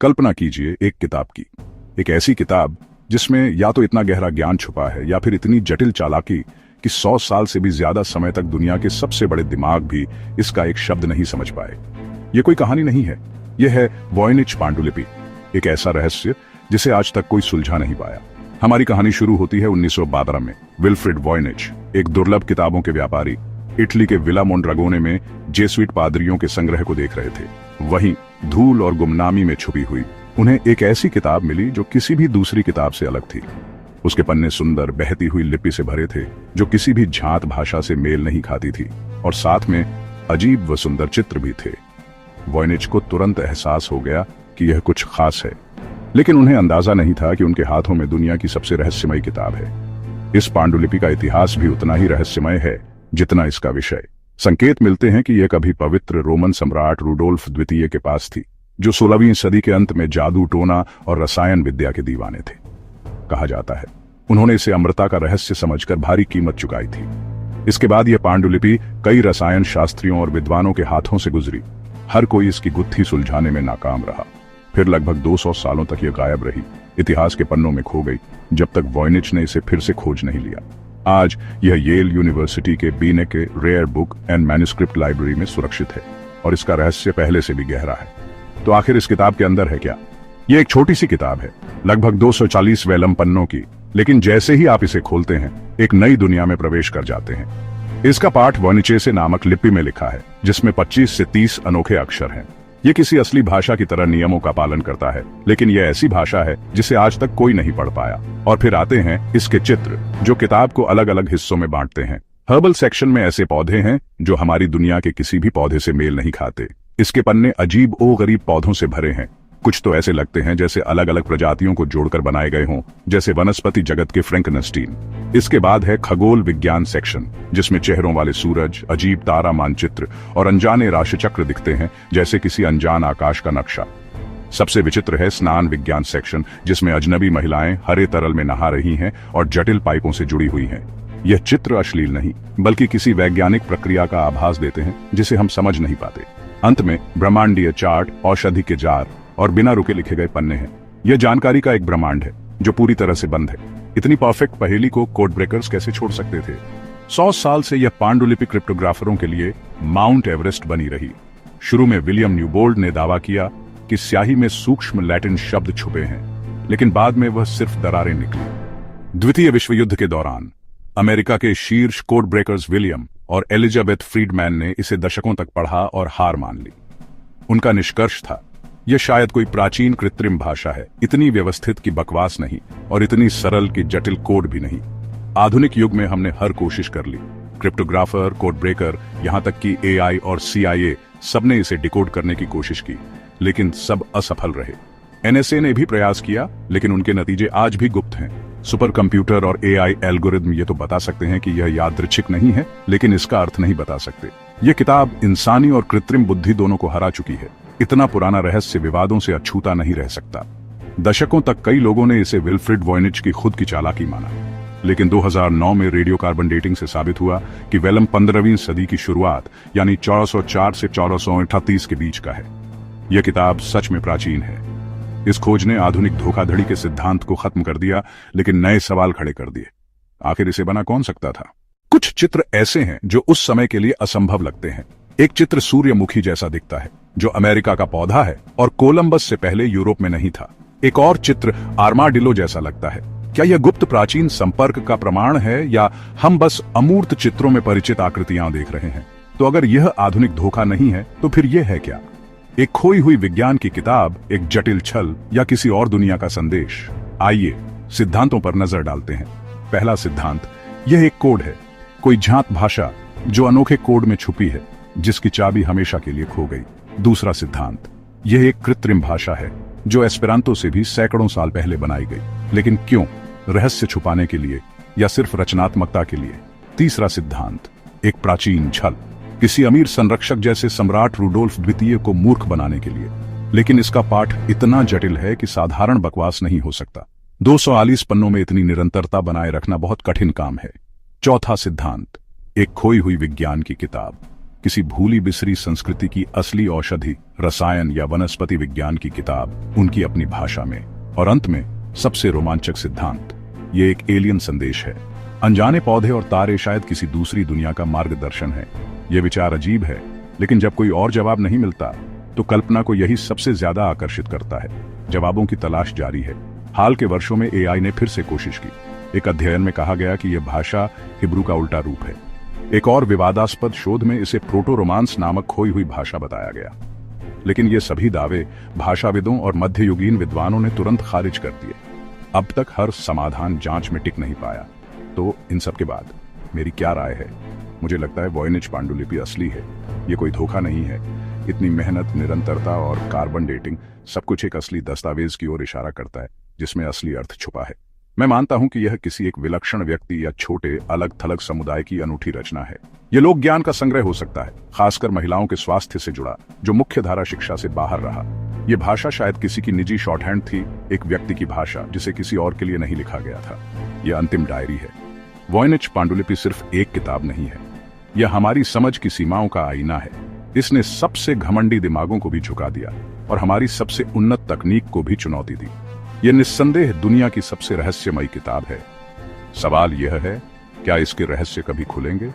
कल्पना कीजिए एक किताब की, एक ऐसी किताब जिसमें या तो इतना गहरा ज्ञान छुपा है या फिर इतनी जटिल चालाकी कि 100 साल से भी ज्यादा समय तक दुनिया के सबसे बड़े दिमाग भी इसका एक शब्द नहीं समझ पाए। ये कोई कहानी नहीं है, यह है वॉयनिच पांडुलिपि, एक ऐसा रहस्य जिसे आज तक कोई सुलझा नहीं पाया। हमारी कहानी शुरू होती है 1912 में। विल्फ्रेड वॉयनिच, एक दुर्लभ किताबों के व्यापारी, इटली के विला मोंड्रागोने में जेसुइट पादरियों के संग्रह को देख रहे थे। वहीं धूल और गुमनामी में छुपी हुई उन्हें एक ऐसी किताब मिली जो किसी भी दूसरी किताब से अलग थी। उसके पन्ने सुंदर बहती हुई लिपि से भरे थे जो किसी भी झांत भाषा से मेल नहीं खाती थी, और साथ में अजीब व सुंदर चित्र भी थे। वॉयनिच को तुरंत एहसास हो गया कि यह कुछ खास है, लेकिन उन्हें अंदाजा नहीं था कि उनके हाथों में दुनिया की सबसे रहस्यमयी किताब है। इस पांडुलिपि का इतिहास भी उतना ही रहस्यमय है जितना इसका विषय। संकेत मिलते हैं कि यह कभी पवित्र रोमन सम्राट रुडोल्फ द्वितीय के पास थी, जो 16वीं सदी के अंत में जादू टोना और रसायन विद्या के दीवाने थे। कहा जाता है उन्होंने इसे अमृता का रहस्य समझकर भारी कीमत चुकाई थी। इसके बाद यह पांडुलिपि कई रसायन शास्त्रियों और विद्वानों के हाथों से गुजरी। हर कोई इसकी गुत्थी सुलझाने में नाकाम रहा। फिर लगभग 200 सालों तक यह गायब रही, इतिहास के पन्नों में खो गई, जब तक वॉयनिच ने इसे फिर से खोज नहीं लिया। आज यह येल यूनिवर्सिटी के बीने के rare book and manuscript library में सुरक्षित है, और इसका रहस्य पहले से भी गहरा है। तो आखिर इस किताब के अंदर है क्या? यह एक छोटी सी किताब है, लगभग 240 वेलम पन्नों की, लेकिन जैसे ही आप इसे खोलते हैं एक नई दुनिया में प्रवेश कर जाते हैं। इसका पाठ वॉयनिचेसे नामक लिपि में लिखा है, जिसमें 25 से 30 अनोखे अक्षर हैं। यह किसी असली भाषा की तरह नियमों का पालन करता है, लेकिन यह ऐसी भाषा है जिसे आज तक कोई नहीं पढ़ पाया। और फिर आते हैं इसके चित्र, जो किताब को अलग अलग हिस्सों में बांटते हैं। हर्बल सेक्शन में ऐसे पौधे हैं जो हमारी दुनिया के किसी भी पौधे से मेल नहीं खाते। इसके पन्ने अजीब ओ गरीब पौधों से भरे हैं। कुछ तो ऐसे लगते हैं जैसे अलग अलग प्रजातियों को जोड़कर बनाए गए हों, जैसे वनस्पति जगत के फ्रैंकनस्टीन। इसके बाद है खगोल विज्ञान सेक्शन, जिसमें चेहरों वाले सूरज, अजीब तारा मानचित्र और अनजाने राशिचक्र दिखते हैं, जैसे किसी अनजान आकाश का नक्शा। सबसे विचित्र है स्नान विज्ञान सेक्शन, जिसमें अजनबी महिलाएं हरे तरल में नहा रही हैं और जटिल पाइपों से जुड़ी हुई हैं। यह चित्र अश्लील नहीं, बल्कि किसी वैज्ञानिक प्रक्रिया का आभास देते हैं जिसे हम समझ नहीं पाते। अंत में ब्रह्मांडीय चार्ट, औषधि के जार और बिना रुके लिखे गए पन्ने हैं। यह जानकारी का एक ब्रह्मांड है जो पूरी तरह से बंद है। इतनी परफेक्ट पहेली को कोड ब्रेकर्स कैसे छोड़ सकते थे? 100 साल से यह पांडुलिपि क्रिप्टोग्राफरों के लिए माउंट एवरेस्ट बनी रही। शुरू में विलियम न्यूबोल्ड ने दावा किया कि स्याही में सूक्ष्म लैटिन शब्द छुपे हैं, लेकिन बाद में वह सिर्फ दरारें निकली। द्वितीय विश्व युद्ध के दौरान अमेरिका के शीर्ष कोड ब्रेकर्स विलियम और एलिजाबेथ फ्रीडमैन ने इसे दशकों तक पढ़ा और हार मान ली। उनका निष्कर्ष था, यह शायद कोई प्राचीन कृत्रिम भाषा है, इतनी व्यवस्थित की बकवास नहीं और इतनी सरल की जटिल कोड भी नहीं। आधुनिक युग में हमने हर कोशिश कर ली, क्रिप्टोग्राफर, कोड ब्रेकर, यहां तक कि एआई और सीआईए सबने इसे डिकोड करने की कोशिश की, लेकिन सब असफल रहे। एनएसए ने भी प्रयास किया, लेकिन उनके नतीजे आज भी गुप्त हैं। सुपर कंप्यूटर और एआई एल्गोरिथम ये तो बता सकते हैं कि यह यादृच्छिक नहीं है, लेकिन इसका अर्थ नहीं बता सकते। यह किताब इंसानी और कृत्रिम बुद्धि दोनों को हरा चुकी है। इतना पुराना रहस्य विवादों से अछूता नहीं रह सकता। दशकों तक कई लोगों ने इसे विल्फ्रेड वॉयनिच की खुद की चालाकी माना, लेकिन 2009 में रेडियो कार्बन डेटिंग से साबित हुआ कि वेलम 15वीं सदी की शुरुआत यानी 1404 से 1438 के बीच का है। यह किताब सच में प्राचीन है। इस खोज ने आधुनिक धोखाधड़ी के सिद्धांत को खत्म कर दिया, लेकिन नए सवाल खड़े कर दिए। आखिर इसे बना कौन सकता था? कुछ चित्र ऐसे हैं जो उस समय के लिए असंभव लगते हैं। एक चित्र सूर्यमुखी जैसा दिखता है, जो अमेरिका का पौधा है और कोलंबस से पहले यूरोप में नहीं था। एक और चित्र आर्माडिलो जैसा लगता है। क्या यह गुप्त प्राचीन संपर्क का प्रमाण है, या हम बस अमूर्त चित्रों में परिचित आकृतियां देख रहे हैं? तो अगर यह आधुनिक धोखा नहीं है, तो फिर यह है क्या? एक खोई हुई विज्ञान की किताब, एक जटिल छल, या किसी और दुनिया का संदेश? आइए सिद्धांतों पर नजर डालते हैं। पहला सिद्धांत, यह एक कोड है, कोई झांत भाषा जो अनोखे कोड में छुपी है, जिसकी चाबी हमेशा के लिए खो गई। दूसरा सिद्धांत, यह एक कृत्रिम भाषा है जो एस्पेरांतो से भी सैकड़ों साल पहले बनाई गई, लेकिन क्यों? रहस्य छुपाने के लिए या सिर्फ रचनात्मकता के लिए? तीसरा सिद्धांत, एक प्राचीन छल, किसी अमीर संरक्षक जैसे सम्राट रुडोल्फ द्वितीय को मूर्ख बनाने के लिए। लेकिन इसका पाठ इतना जटिल है कि साधारण बकवास नहीं हो सकता। 240 पन्नों में इतनी निरंतरता बनाए रखना बहुत कठिन काम है। चौथा सिद्धांत, एक खोई हुई विज्ञान की किताब, किसी भूली बिसरी संस्कृति की असली औषधि, रसायन या वनस्पति विज्ञान की किताब उनकी अपनी भाषा में। और अंत में सबसे रोमांचक सिद्धांत, ये एक एलियन संदेश है। अनजाने पौधे और तारे शायद किसी दूसरी दुनिया का मार्गदर्शन है। यह विचार अजीब है, लेकिन जब कोई और जवाब नहीं मिलता तो कल्पना को यही सबसे ज्यादा आकर्षित करता है। जवाबों की तलाश जारी है। हाल के वर्षों में एआई ने फिर से कोशिश की। एक अध्ययन में कहा गया कि यह भाषा हिब्रू का उल्टा रूप है। एक और विवादास्पद शोध में इसे प्रोटो रोमांस नामक खोई हुई भाषा बताया गया। लेकिन ये सभी दावे भाषाविदों और मध्ययुगीन विद्वानों ने तुरंत खारिज कर दिए। अब तक हर समाधान जांच में टिक नहीं पाया। तो इन सब के बाद मेरी क्या राय है? मुझे लगता है वॉयनिच पांडुलिपि असली है। ये कोई धोखा नहीं है। इतनी मेहनत, निरंतरता और कार्बन डेटिंग सब कुछ एक असली दस्तावेज की ओर इशारा करता है, जिसमें असली अर्थ छुपा है। मैं मानता हूं कि यह किसी एक विलक्षण व्यक्ति या छोटे अलग थलग समुदाय की अनूठी रचना है। यह लोक ज्ञान का संग्रह हो सकता है, खासकर महिलाओं के स्वास्थ्य से जुड़ा, जो मुख्य धारा शिक्षा से बाहर रहा। यह भाषा शायद किसी की निजी शॉर्टहैंड थी, एक व्यक्ति की भाषा जिसे किसी और के लिए नहीं लिखा गया था। यह अंतिम डायरी है। वॉयनिच पांडुलिपि सिर्फ एक किताब नहीं है, यह हमारी समझ की सीमाओं का आईना है। इसने सबसे घमंडी दिमागों को भी झुका दिया और हमारी सबसे उन्नत तकनीक को भी चुनौती दी। यह निस्संदेह दुनिया की सबसे रहस्यमयी किताब है। सवाल यह है, क्या इसके रहस्य कभी खुलेंगे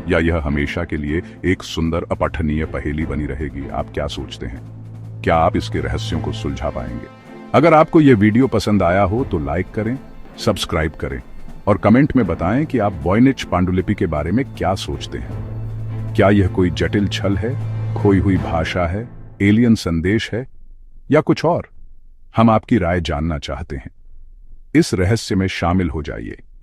या यह हमेशा के लिए एक सुंदर अपठनीय पहेली बनी रहेगी? आप क्या सोचते हैं? क्या आप इसके रहस्यों को सुलझा पाएंगे? अगर आपको यह वीडियो पसंद आया हो तो लाइक करें, सब्सक्राइब करें और कमेंट में बताएं कि आप वॉयनिच पांडुलिपि के बारे में क्या सोचते हैं। क्या यह कोई जटिल छल है, खोई हुई भाषा है, एलियन संदेश है या कुछ और? हम आपकी राय जानना चाहते हैं। इस रहस्य में शामिल हो जाइए।